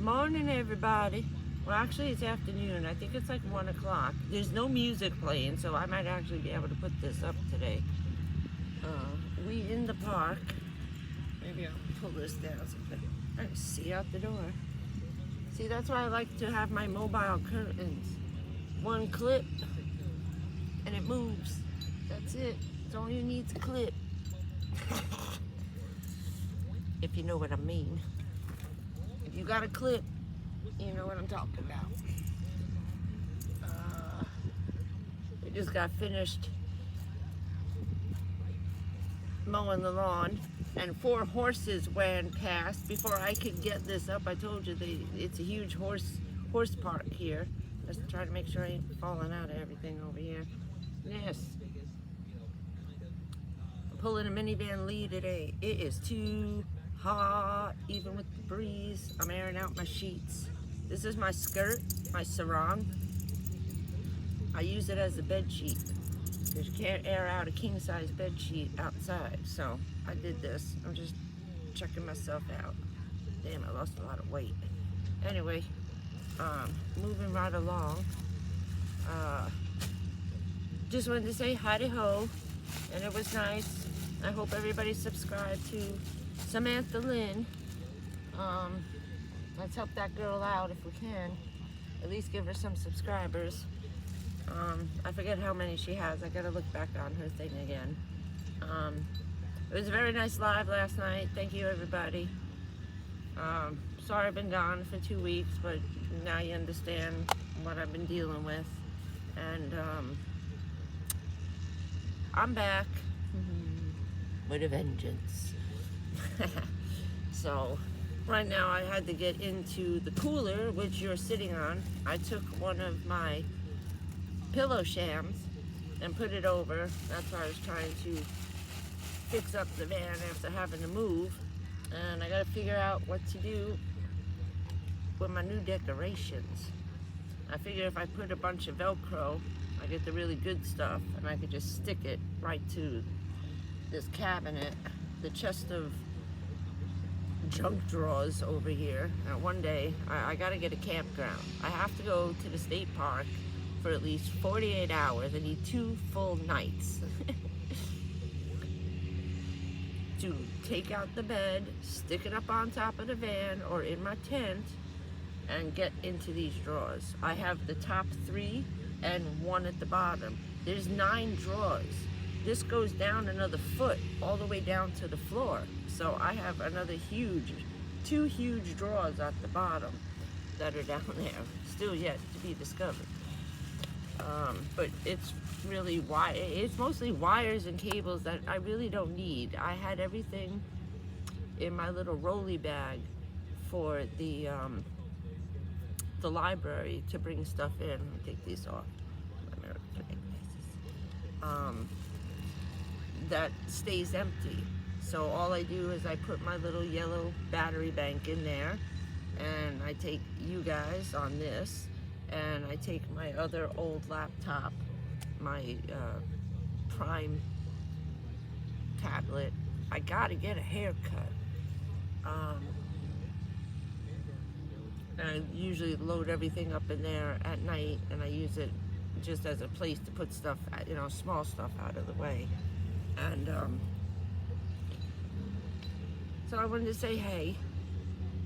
Morning, everybody. Well, actually, it's afternoon. I think it's like 1 o'clock. There's no music playing, so I might actually be able to put this up today. We in the park. Maybe I'll pull this down so I can see out the door. See, that's why I like to have my mobile curtains. One clip, and it moves. That's it. It's all you need to clip. If you know what I mean. If you got a clip, you know what I'm talking about. We just got finished mowing the lawn, and 4 horses ran past before I could get this up. I told you it's a huge horse park here. Let's try to make sure I ain't falling out of everything over here. Yes. I'm pulling a minivan lead today. It is too hot, even with the breeze. I'm airing out my sheets. This is my skirt, my sarong. I use it as a bed sheet because you can't air out a king-size bed sheet outside. So I did this. I'm just checking myself out. Damn, I lost a lot of weight. Anyway, moving right along. Just wanted to say hi-de-ho, and it was nice. I hope everybody subscribed to Samantha Lynn. Let's help that girl out if we can. At least give her some subscribers. I forget how many she has. I gotta look back on her thing again. It was a very nice live last night. Thank you, everybody. Sorry I've been gone for 2 weeks, but now you understand what I've been dealing with. And I'm back with a vengeance. So right now I had to get into the cooler, which you're sitting on. I took one of my pillow shams and put it over. That's why I was trying to fix up the van after having to move. And I gotta figure out what to do with my new decorations. I figure if I put a bunch of Velcro, I get the really good stuff, and I could just stick it right to this cabinet, the chest of junk drawers over here. Now one day, I gotta get a campground. I have to go to the state park for at least 48 hours. I need 2 full nights to take out the bed, stick it up on top of the van or in my tent, and get into these drawers. I have the top 3 and 1 at the bottom. There's 9 drawers. This goes down another foot all the way down to the floor. So I have another 2 huge drawers at the bottom that are down there, still yet to be discovered. But it's really it's mostly wires and cables that I really don't need. I had everything in my little rolly bag for the library to bring stuff in. Let me take these off. That stays empty. So all I do is I put my little yellow battery bank in there, and I take you guys on this, and I take my other old laptop, my Prime tablet. I gotta get a haircut. And I usually load everything up in there at night, and I use it just as a place to put stuff, small stuff out of the way. And so I wanted to say hey,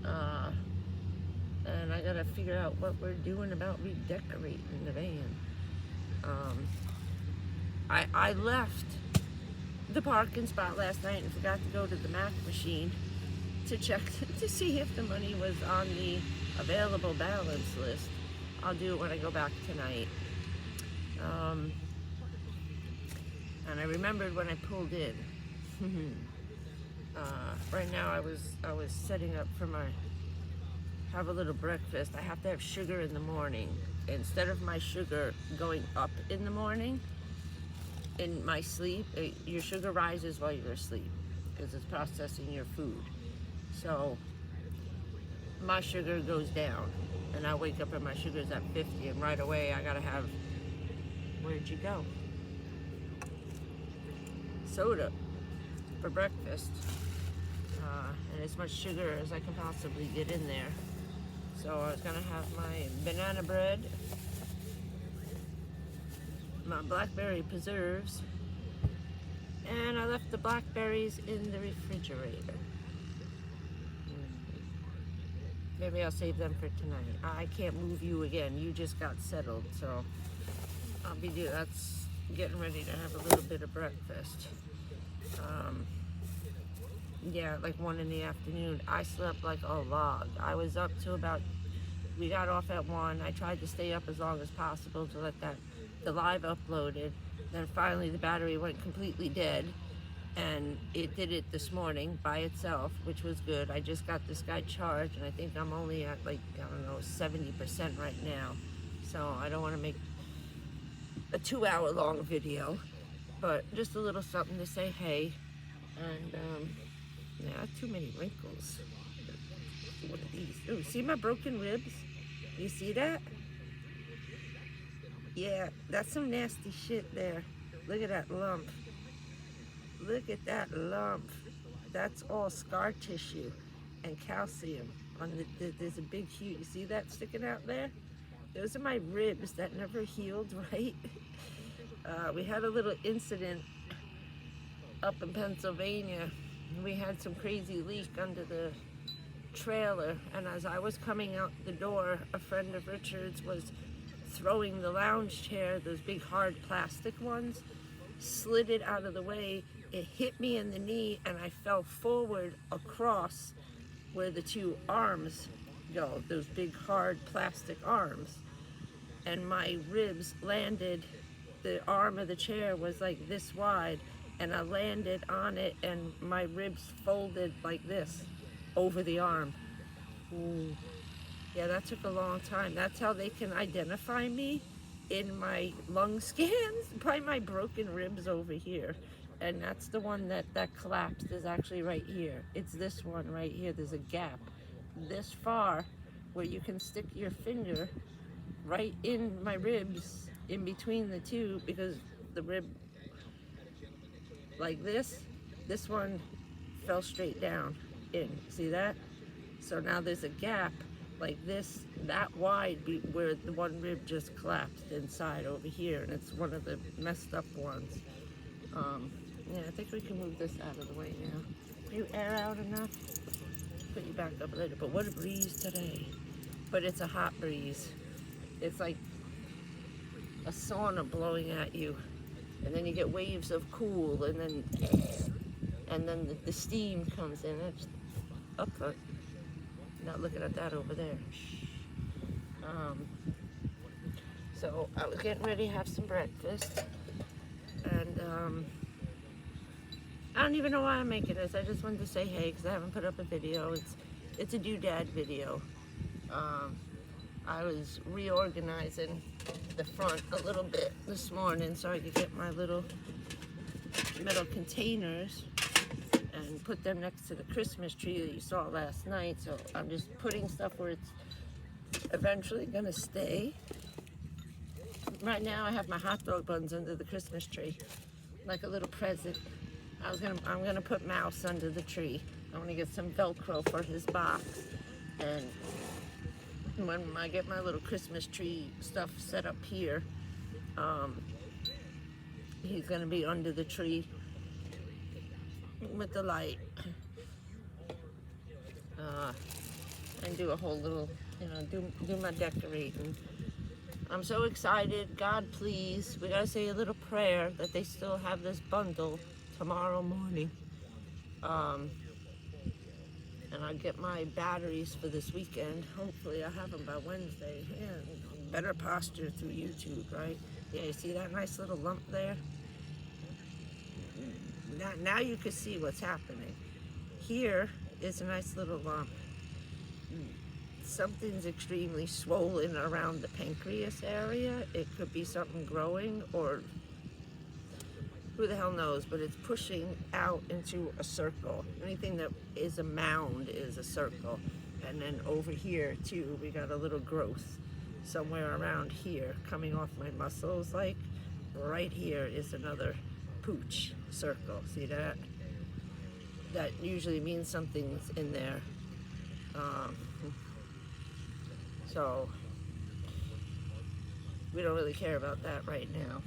and I gotta figure out what we're doing about redecorating the van. I left the parking spot last night and forgot to go to the Mac machine to check to see if the money was on the available balance list. I'll do it when I go back tonight. And I remembered when I pulled in. Right now I was setting up for have a little breakfast. I have to have sugar in the morning. Instead of my sugar going up in the morning, in my sleep, your sugar rises while you're asleep because it's processing your food. So my sugar goes down, and I wake up and my sugar's at 50, and right away I gotta have, where'd you go? Soda for breakfast, and as much sugar as I can possibly get in there. So I was gonna have my banana bread, my blackberry preserves, and I left the blackberries in the refrigerator. Maybe I'll save them for tonight. I can't move you again. You just got settled, so that's getting ready to have a little bit of breakfast. Yeah, like 1 in the afternoon. I slept like a log. I was up to we got off at 1. I tried to stay up as long as possible to let the live uploaded. Then finally the battery went completely dead, and it did it this morning by itself, which was good. I just got this guy charged, and I think I'm only at like, I don't know, 70% right now. So I don't want to make a 2-hour long video, but just a little something to say hey. And yeah, too many wrinkles. What are these? Oh, see my broken ribs? You see that? Yeah, that's some nasty shit there. Look at that lump. Look at that lump. That's all scar tissue and calcium. There's a big huge, you see that sticking out there? Those are my ribs that never healed, right? We had a little incident up in Pennsylvania. We had some crazy leak under the trailer, and as I was coming out the door, a friend of Richard's was throwing the lounge chair, those big hard plastic ones, slid it out of the way. It hit me in the knee, and I fell forward across where the 2 arms go, those big hard plastic arms, and my ribs landed. The arm of the chair was like this wide, and I landed on it, and my ribs folded like this over the arm. Ooh. Yeah, that took a long time. That's how they can identify me in my lung scans by my broken ribs over here. And that's the one that collapsed is actually right here. It's this one right here. There's a gap this far where you can stick your finger right in my ribs in between the 2, because the rib like this one fell straight down in. See that? So now there's a gap like this, that wide, where the one rib just collapsed inside over here, and it's one of the messed up ones. Yeah, I think we can move this out of the way now. You air out enough? Put you back up later. But what a breeze today. But it's a hot breeze. It's like a sauna blowing at you. And then you get waves of cool, and then the steam comes in. It's up front. Not looking at that over there. So I was getting ready to have some breakfast, and I don't even know why I'm making this. I just wanted to say hey, because I haven't put up a video. It's a doodad video. I was reorganizing the front a little bit this morning so I could get my little metal containers and put them next to the Christmas tree that you saw last night. So I'm just putting stuff where it's eventually gonna stay. Right now I have my hot dog buns under the Christmas tree, like a little present. I'm gonna put Mouse under the tree. I want to get some Velcro for his box, and when I get my little Christmas tree stuff set up here, he's gonna be under the tree with the light, and do a whole little, do my decorating. I'm so excited. God, please, we gotta say a little prayer that they still have this bundle tomorrow morning. And I'll get my batteries for this weekend. Hopefully I'll have them by Wednesday. Yeah, better posture through YouTube, right? Yeah, you see that nice little lump there? Now you can see what's happening. Here is a nice little lump. Something's extremely swollen around the pancreas area. It could be something growing, or who the hell knows, but it's pushing out into a circle. Anything that is a mound is a circle. And then over here too, we got a little growth somewhere around here coming off my muscles. Like right here is another pooch circle. See that? That usually means something's in there. So we don't really care about that right now,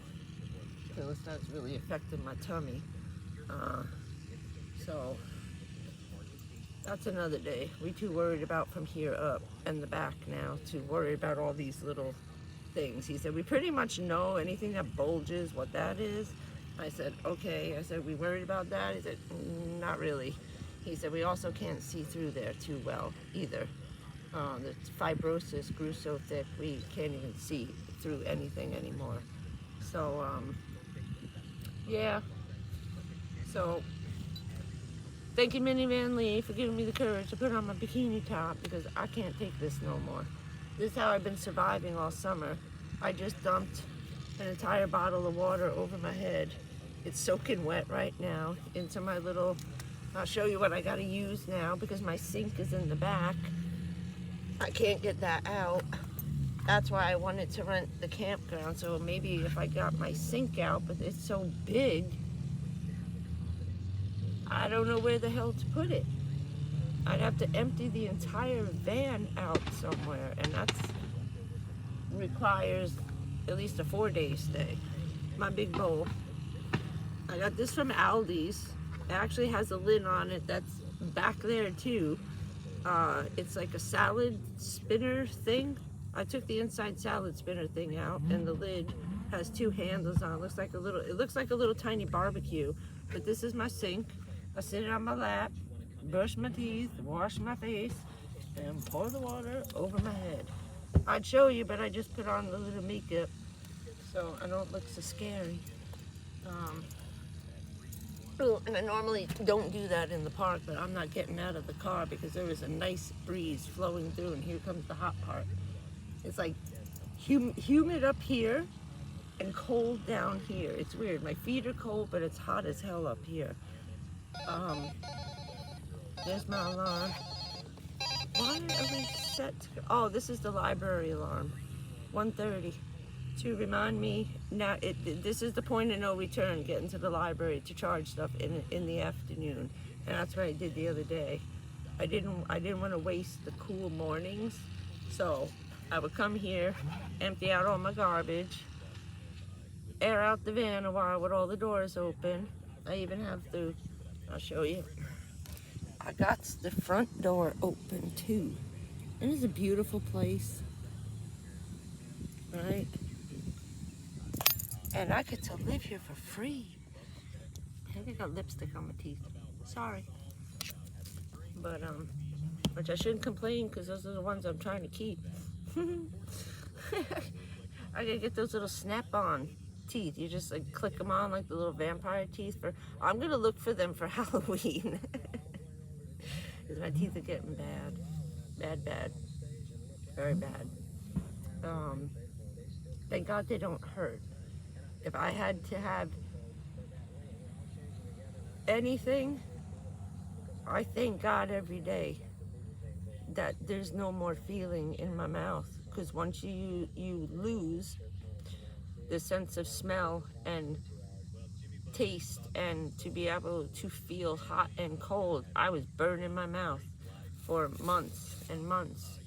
because that's really affecting my tummy. So that's another day. We too worried about from here up and the back now to worry about all these little things. He said, we pretty much know anything that bulges, what that is. I said, okay. I said, we worried about that? He said, not really. He said, we also can't see through there too well either. The fibrosis grew so thick we can't even see through anything anymore. So, yeah. So, thank you, Minivan Lee, for giving me the courage to put on my bikini top, because I can't take this no more. This is how I've been surviving all summer. I just dumped an entire bottle of water over my head. It's soaking wet right now into my little, I'll show you what I gotta use now, because my sink is in the back. I can't get that out. That's why I wanted to rent the campground, so maybe if I got my sink out, but it's so big, I don't know where the hell to put it. I'd have to empty the entire van out somewhere, and that requires at least a 4-day stay. My big bowl. I got this from Aldi's. It actually has a lid on it that's back there too. It's like a salad spinner thing. I took the inside salad spinner thing out, and the lid has 2 handles on it. It looks like a little tiny barbecue. But this is my sink. I sit it on my lap, brush my teeth, wash my face, and pour the water over my head. I'd show you, but I just put on a little makeup so I don't look so scary. And I normally don't do that in the park, but I'm not getting out of the car because there is a nice breeze flowing through, and here comes the hot part. It's like humid up here and cold down here. It's weird. My feet are cold, but it's hot as hell up here. There's my alarm. Why are we set to go? Oh, this is the library alarm. 1:30. To remind me, now this is the point of no return, getting to the library to charge stuff in the afternoon. And that's what I did the other day. I didn't want to waste the cool mornings. So I would come here, empty out all my garbage, air out the van a while with all the doors open. I even have the, I'll show you. I got the front door open too. And it's a beautiful place, right? And I get to live here for free. I think I got lipstick on my teeth. Sorry. But, which I shouldn't complain, because those are the ones I'm trying to keep. I gotta get those little snap-on teeth. You just like click them on like the little vampire teeth. I'm gonna look for them for Halloween. Because my teeth are getting bad. Bad. Very bad. Thank God they don't hurt. If I had to have anything, I thank God every day that there's no more feeling in my mouth. Because once you lose the sense of smell and taste, and to be able to feel hot and cold, I was burning my mouth for months and months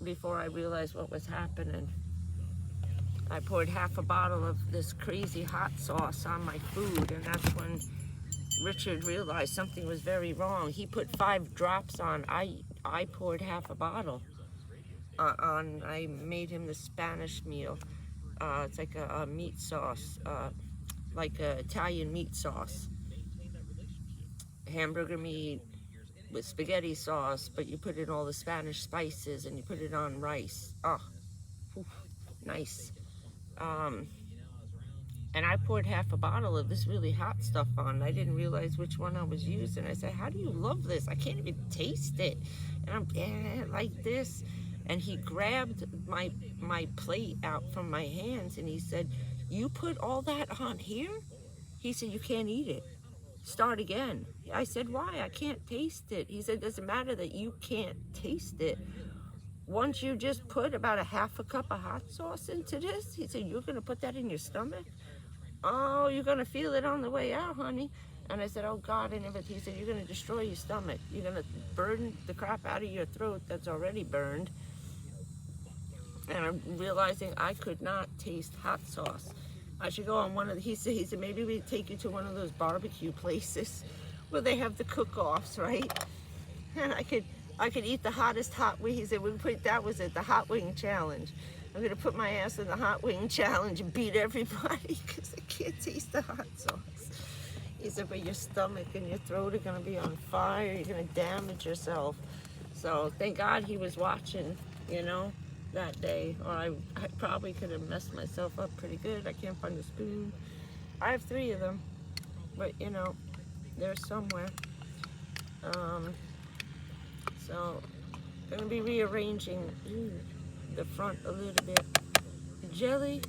before I realized what was happening. I poured half a bottle of this crazy hot sauce on my food, and that's when Richard realized something was very wrong. He put 5 drops on. I poured half a bottle on. I made him the Spanish meal. It's like a meat sauce, like a Italian meat sauce. Hamburger meat with spaghetti sauce, but you put in all the Spanish spices and you put it on rice. Oh, whew, nice. And I poured half a bottle of this really hot stuff on. I didn't realize which one I was using. I said, how do you love this? I can't even taste it. And I'm like this. And he grabbed my plate out from my hands, and he said, you put all that on here? He said, you can't eat it. Start again. I said, why? I can't taste it. He said, doesn't matter that you can't taste it. Once you just put about a half a cup of hot sauce into this, he said, you're going to put that in your stomach? Oh, you're going to feel it on the way out, honey. And I said, oh, God. And he said, you're going to destroy your stomach. You're going to burn the crap out of your throat that's already burned. And I'm realizing I could not taste hot sauce. I should go on one of the, he said maybe we take you to one of those barbecue places where they have the cook-offs, right? And I could eat the hottest hot wing. He said that was it, the hot wing challenge. I'm gonna put my ass in the hot wing challenge and beat everybody because I can't taste the hot sauce. He said, but your stomach and your throat are gonna be on fire. You're gonna damage yourself. So thank God he was watching, you know, that day, or I probably could have messed myself up pretty good. I can't find a spoon. I have 3 of them, but you know, they're somewhere. So I'm gonna be rearranging the front a little bit. Jelly,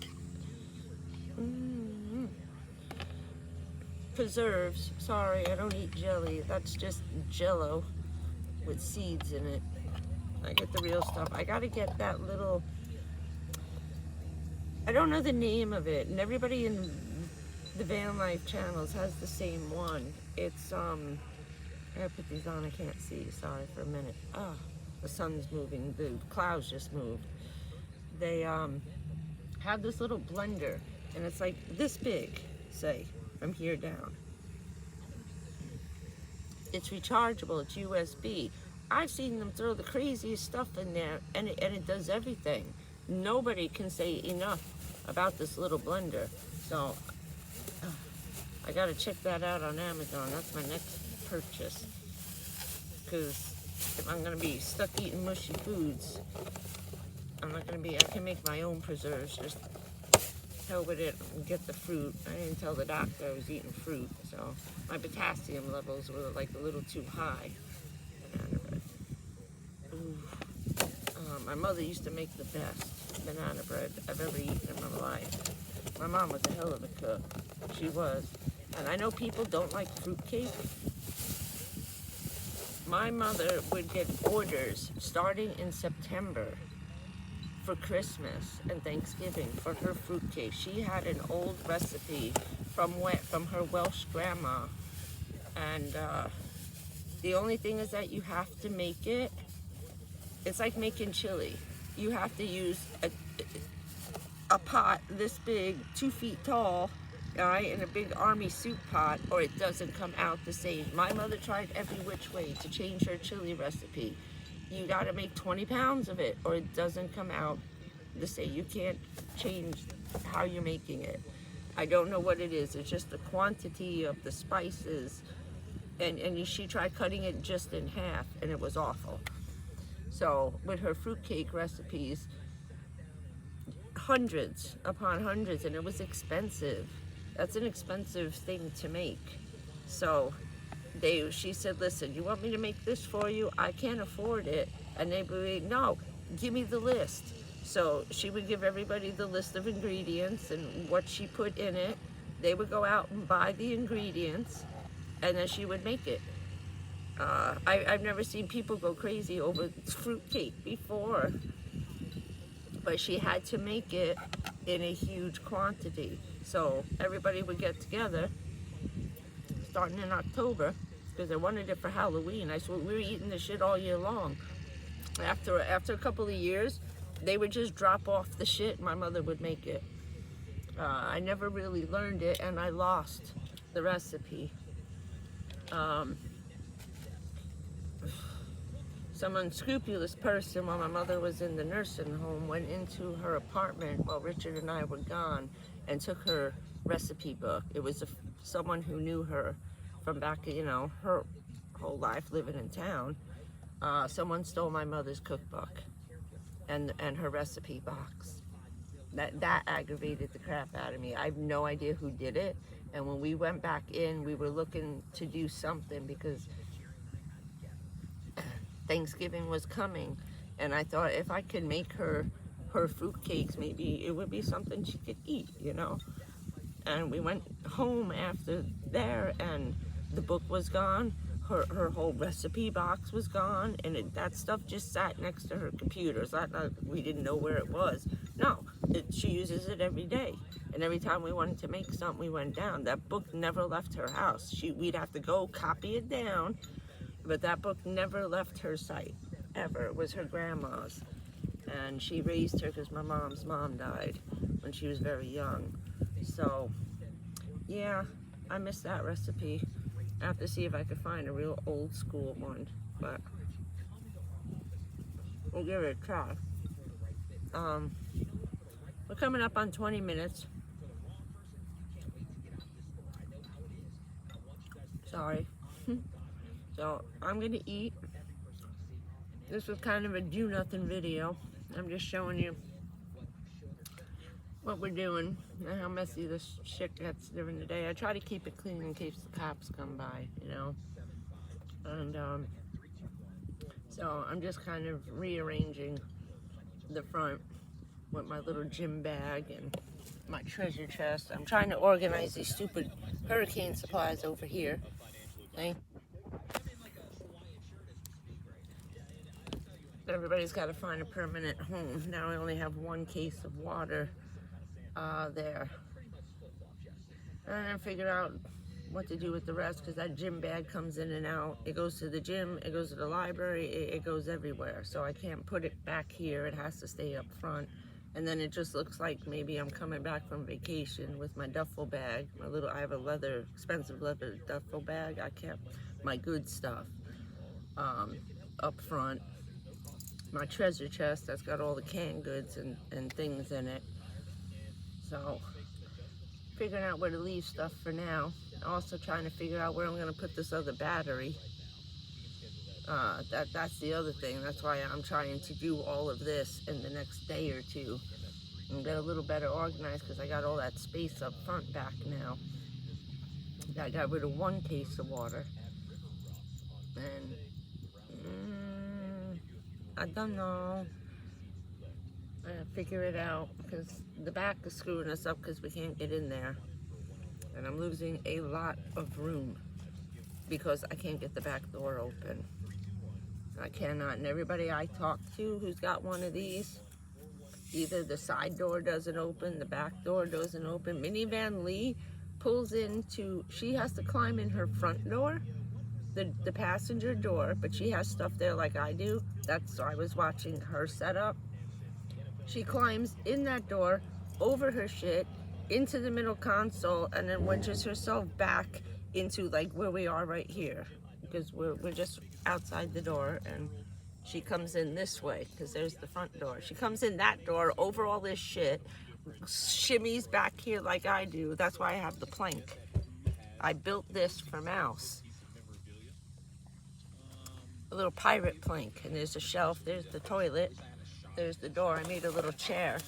preserves. Sorry, I don't eat jelly. That's just Jello with seeds in it. I get the real stuff. I gotta get that little, I don't know the name of it, and everybody in the van life channels has the same one. It's I gotta put these on, I can't see, sorry for a minute. Oh, the sun's moving, the clouds just moved. They have this little blender, and it's like this big, say, from here down. It's rechargeable, it's USB. I've seen them throw the craziest stuff in there, and it does everything. Nobody can say enough about this little blender. So I gotta check that out on Amazon. That's my next purchase. Because if I'm gonna be stuck eating mushy foods, I'm not gonna be, I can make my own preserves. Just hell with it and get the fruit. I didn't tell the doctor I was eating fruit, so my potassium levels were like a little too high. Banana bread. Ooh. My mother used to make the best banana bread I've ever eaten in my life. My mom was a hell of a cook. She was. And I know people don't like fruitcake. My mother would get orders starting in September for Christmas and Thanksgiving for her fruitcake. She had an old recipe from her Welsh grandma. And the only thing is that you have to make it, it's like making chili. You have to use a pot this big, 2 feet tall, all right, in a big army soup pot, or it doesn't come out the same. My mother tried every which way to change her chili recipe. You gotta make 20 pounds of it, or it doesn't come out the same. You can't change how you're making it. I don't know what it is. It's just the quantity of the spices, and she tried cutting it just in half, and it was awful. So with her fruitcake recipes, hundreds upon hundreds, and it was expensive. That's an expensive thing to make. So she said, listen, you want me to make this for you? I can't afford it. And they would be, no, give me the list. So she would give everybody the list of ingredients and what she put in it. They would go out and buy the ingredients, and then she would make it. I've never seen people go crazy over fruitcake before, but she had to make it in a huge quantity. So everybody would get together starting in October, because I wanted it for Halloween. I swear we were eating this shit all year long. After a couple of years, they would just drop off the shit and my mother would make it. I never really learned it, and I lost the recipe. Some unscrupulous person, while my mother was in the nursing home, went into her apartment while Richard and I were gone and took her recipe book. It was someone who knew her from back, you know, her whole life living in town. Someone stole my mother's cookbook and her recipe box. That aggravated the crap out of me. I have no idea who did it. And when we went back in, we were looking to do something because Thanksgiving was coming, and I thought if I could make her fruitcakes, maybe it would be something she could eat, you know. And we went home after there, and the book was gone. Her whole recipe box was gone, and that stuff just sat next to her computer. It's not we didn't know where it was. No, she uses it every day, and every time we wanted to make something, we went down. That book never left her house. We'd have to go copy it down. But that book never left her sight, ever. It was her grandma's. and she raised her because my mom's mom died when she was very young. So yeah, I miss that recipe. I have to see if I could find a real old school one, but we'll give it a try. We're coming up on 20 minutes. Sorry. So I'm gonna eat. This was kind of a do nothing video. I'm just showing you what we're doing and how messy this shit gets during the day. I try to keep it clean in case the cops come by, you know. And so I'm just kind of rearranging the front with my little gym bag and my treasure chest. I'm trying to organize these stupid hurricane supplies over here. Okay? Everybody's got to find a permanent home. Now I only have one case of water there. And then figure out what to do with the rest, because that gym bag comes in and out. It goes to the gym, it goes to the library, it goes everywhere. So I can't put it back here. It has to stay up front. And then it just looks like maybe I'm coming back from vacation with my duffel bag. I have a expensive leather duffel bag. I kept my good stuff up front. My treasure chest that's got all the canned goods and things in it. So figuring out where to leave stuff for now. Also trying to figure out where I'm going to put this other battery. That's the other thing. That's why I'm trying to do all of this in the next day or two and get a little better organized, because I got all that space up front back now. I got rid of one case of water. And I don't know. I gotta figure it out, because the back is screwing us up because we can't get in there. And I'm losing a lot of room because I can't get the back door open. I cannot. And everybody I talk to who's got one of these, either the side door doesn't open, the back door doesn't open. Minivan Lee pulls into, she has to climb in her front door, the passenger door, but she has stuff there like I do. So I was watching her setup. She climbs in that door, over her shit, into the middle console, and then wedges herself back into like where we are right here, because we're just outside the door, and she comes in this way because there's the front door. She comes in that door over all this shit, shimmies back here like I do. That's why I have the plank. I built this for Mouse, a little pirate plank, and there's a shelf, there's the toilet, there's the door. I made a little chair,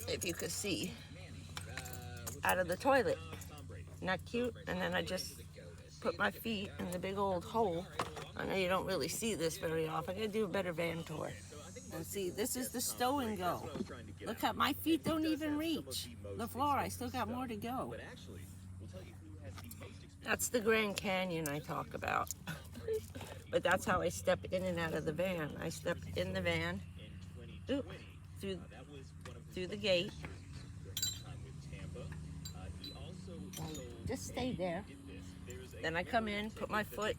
if you could see, out of the toilet. Isn't that cute? And then I just put my feet in the big old hole. I know you don't really see this very often. I gotta do a better van tour. And see, this is the stow and go. Look how my feet don't even reach the floor. I still got more to go. That's the Grand Canyon I talk about. But that's how I step in and out of the van. I step in the van, through the gate. Just stay there. Then I come in, put my foot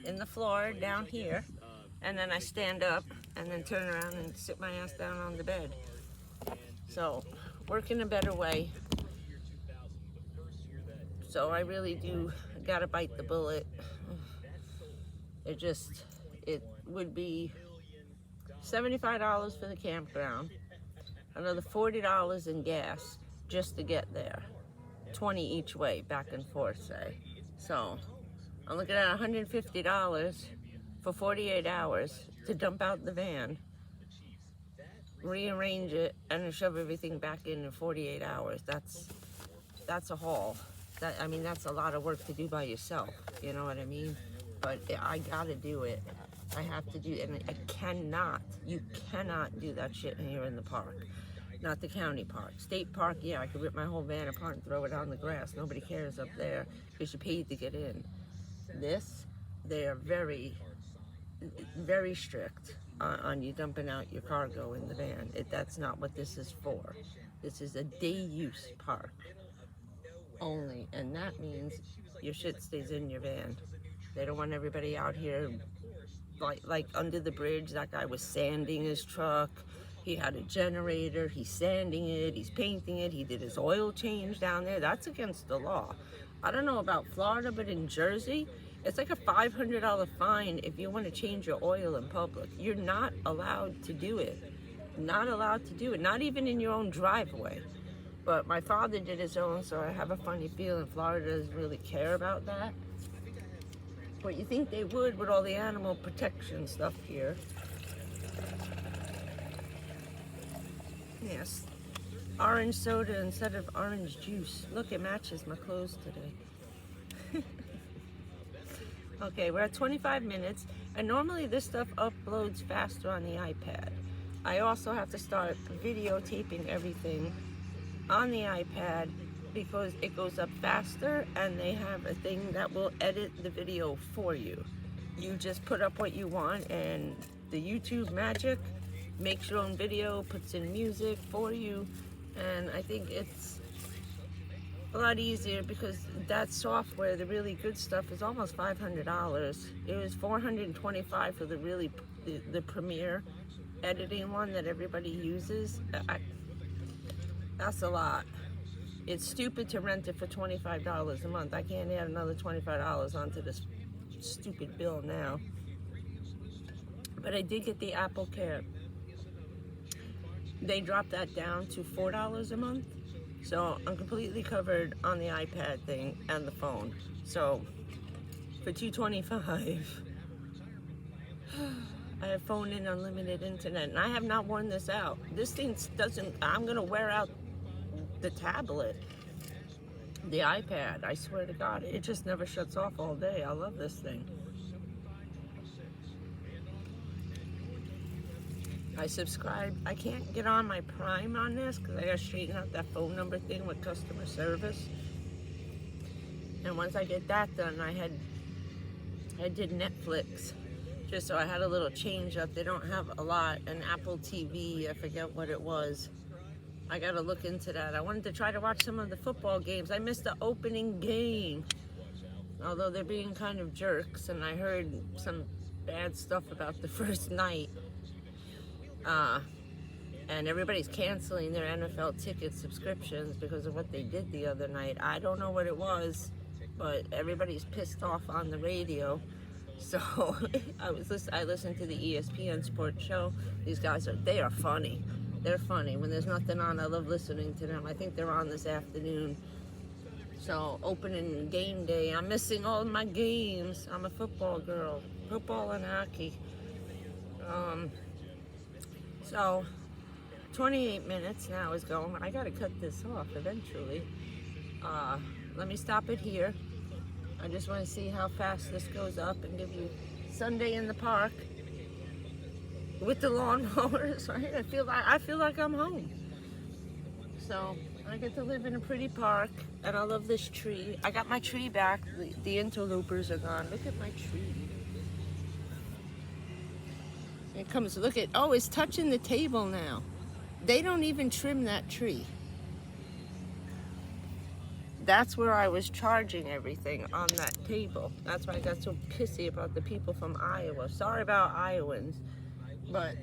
in the floor down here, and then I stand up and then turn around and sit my ass down on the bed. So, work in a better way. So I really do gotta bite the bullet. It would be $75 for the campground, another $40 in gas just to get there. 20 each way, back and forth, say. So I'm looking at $150 for 48 hours to dump out the van, rearrange it, and then shove everything back in 48 hours. That's a haul. That's a lot of work to do by yourself, you know what I mean? But I gotta do it. I have to do it, and you cannot do that shit here in the park. Not the county park. State park, yeah, I could rip my whole van apart and throw it on the grass. Nobody cares up there because you paid to get in. They are very, very strict on you dumping out your cargo in the van. That's not what this is for. This is a day-use park only, and that means your shit stays in your van. They don't want everybody out here like under the bridge. That guy was sanding his truck He had a generator, he's sanding it, he's painting it, he did his oil change down there. That's against the law. I don't know about Florida, but in Jersey, it's like a $500 fine if you want to change your oil in public. You're not allowed to do it. Not allowed to do it, not even in your own driveway. But my father did his own, so I have a funny feeling Florida doesn't really care about that. But you think they would with all the animal protection stuff here. Yes, orange soda instead of orange juice. Look, it matches my clothes today. Okay, we're at 25 minutes, and normally this stuff uploads faster on the iPad. I also have to start videotaping everything on the iPad because it goes up faster, and they have a thing that will edit the video for you. You just put up what you want, and the YouTube magic makes your own video, puts in music for you, and I think it's a lot easier because that software, the really good stuff, is almost $500. It was $425 for the really the Premiere editing one that everybody uses. That's a lot. It's stupid to rent it for $25 a month. I can't add another $25 onto this stupid bill now. But I did get the Apple Care. They dropped that down to $4 a month. So I'm completely covered on the iPad thing and the phone. So for $225, I have phone and unlimited internet, and I have not worn this out. This thing doesn't, I'm gonna wear out the tablet, the iPad, I swear to God. It just never shuts off all day. I love this thing. I subscribe. I can't get on my Prime on this because I gotta straighten out that phone number thing with customer service. And once I get that done, I did Netflix, just so I had a little change up. They don't have a lot. And Apple TV, I forget what it was. I gotta look into that. I wanted to try to watch some of the football games. I missed the opening game, although they're being kind of jerks, and I heard some bad stuff about the first night. And everybody's canceling their NFL ticket subscriptions because of what they did the other night. I don't know what it was, but everybody's pissed off on the radio. So I listened to the ESPN sports show. These guys they are funny. They're funny. When there's nothing on, I love listening to them. I think they're on this afternoon. So opening game day, I'm missing all of my games. I'm a football girl, football and hockey. So 28 minutes now is going. I gotta cut this off eventually. Let me stop it here. I just want to see how fast this goes up and give you Sunday in the park with the lawnmowers. Right? I feel like I'm home. So I get to live in a pretty park, and I love this tree. I got my tree back. The interlopers are gone. Look at my tree. It comes, look at, oh, it's touching the table now. They don't even trim that tree. That's where I was charging everything, on that table. That's why I got so pissy about the people from Iowa. Sorry about Iowans, but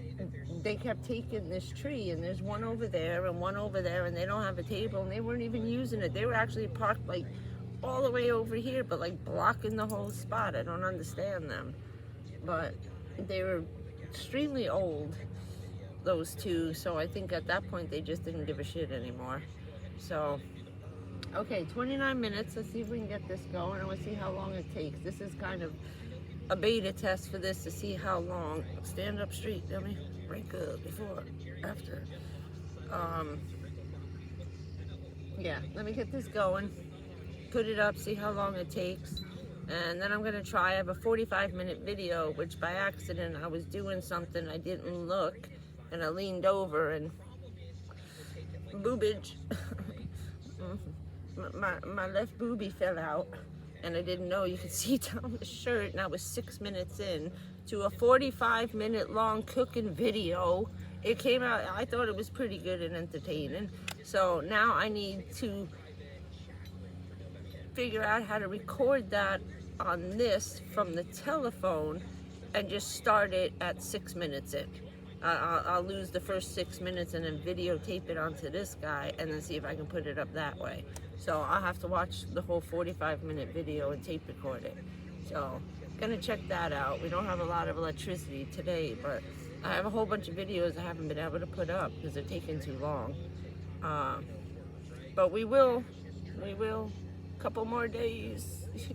they kept taking this tree, and there's one over there and one over there, and they don't have a table, and they weren't even using it. They were actually parked like all the way over here, but like blocking the whole spot. I don't understand them. But they were extremely old, those two, so I think at that point they just didn't give a shit anymore. So okay, 29 minutes. Let's see if we can get this going, and we'll see how long it takes. This is kind of a beta test for this to see how long. Stand up straight, dummy. Break before, after. Yeah, let me get this going, put it up, see how long it takes. And then I'm gonna try. I have a 45-minute video, which by accident I was doing something, I didn't look, and I leaned over and boobage. my left boobie fell out, and I didn't know. You could see down the shirt, and I was 6 minutes in to a 45-minute long cooking video. It came out, I thought it was pretty good and entertaining. So now I need to figure out how to record that on this from the telephone and just start it at 6 minutes in. I'll lose the first 6 minutes and then videotape it onto this guy and then see if I can put it up that way. So I'll have to watch the whole 45-minute video and tape record it. So gonna check that out. We don't have a lot of electricity today, but I have a whole bunch of videos I haven't been able to put up because they're taking too long. But we will. Couple more days. Yes.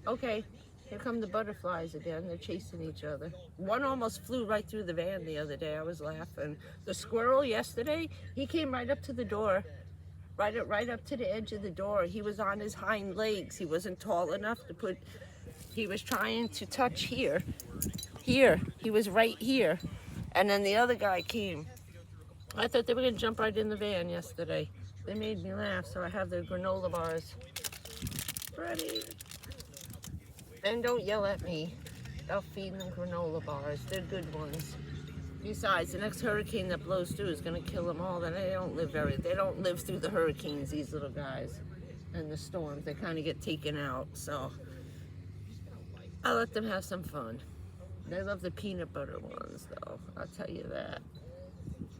Okay. Here come the butterflies again. They're chasing each other. One almost flew right through the van the other day. I was laughing. The squirrel yesterday, he came right up to the door, right up to the edge of the door. He was on his hind legs. He wasn't tall enough to put, he was trying to touch here. Here. He was right here. And then the other guy came. I thought they were going to jump right in the van yesterday. They made me laugh, so I have their granola bars ready. And don't yell at me. I'll feed them granola bars. They're good ones. Besides, the next hurricane that blows through is going to kill them all. Then they don't live through the hurricanes, these little guys, and the storms. They kind of get taken out. So I let them have some fun. They love the peanut butter ones, though. I'll tell you that.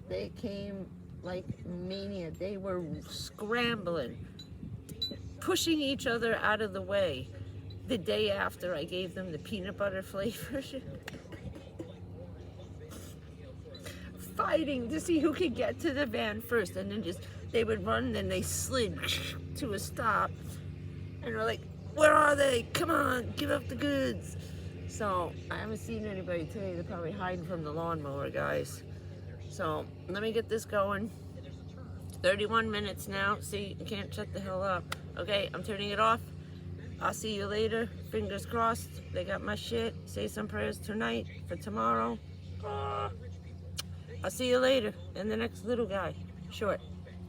They came like mania. They were scrambling, pushing each other out of the way. The day after I gave them the peanut butter flavor. Fighting to see who could get to the van first, and then they would run, and they slid to a stop, and we're like, where are they? Come on, give up the goods. So I haven't seen anybody today. They're probably hiding from the lawnmower guys. So let me get this going. 31 minutes now. See, you can't shut the hell up. Okay, I'm turning it off. I'll see you later. Fingers crossed. They got my shit. Say some prayers tonight for tomorrow. I'll see you later. And the next little guy. Short.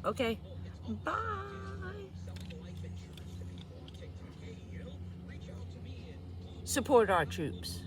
Okay. Bye. Support our troops.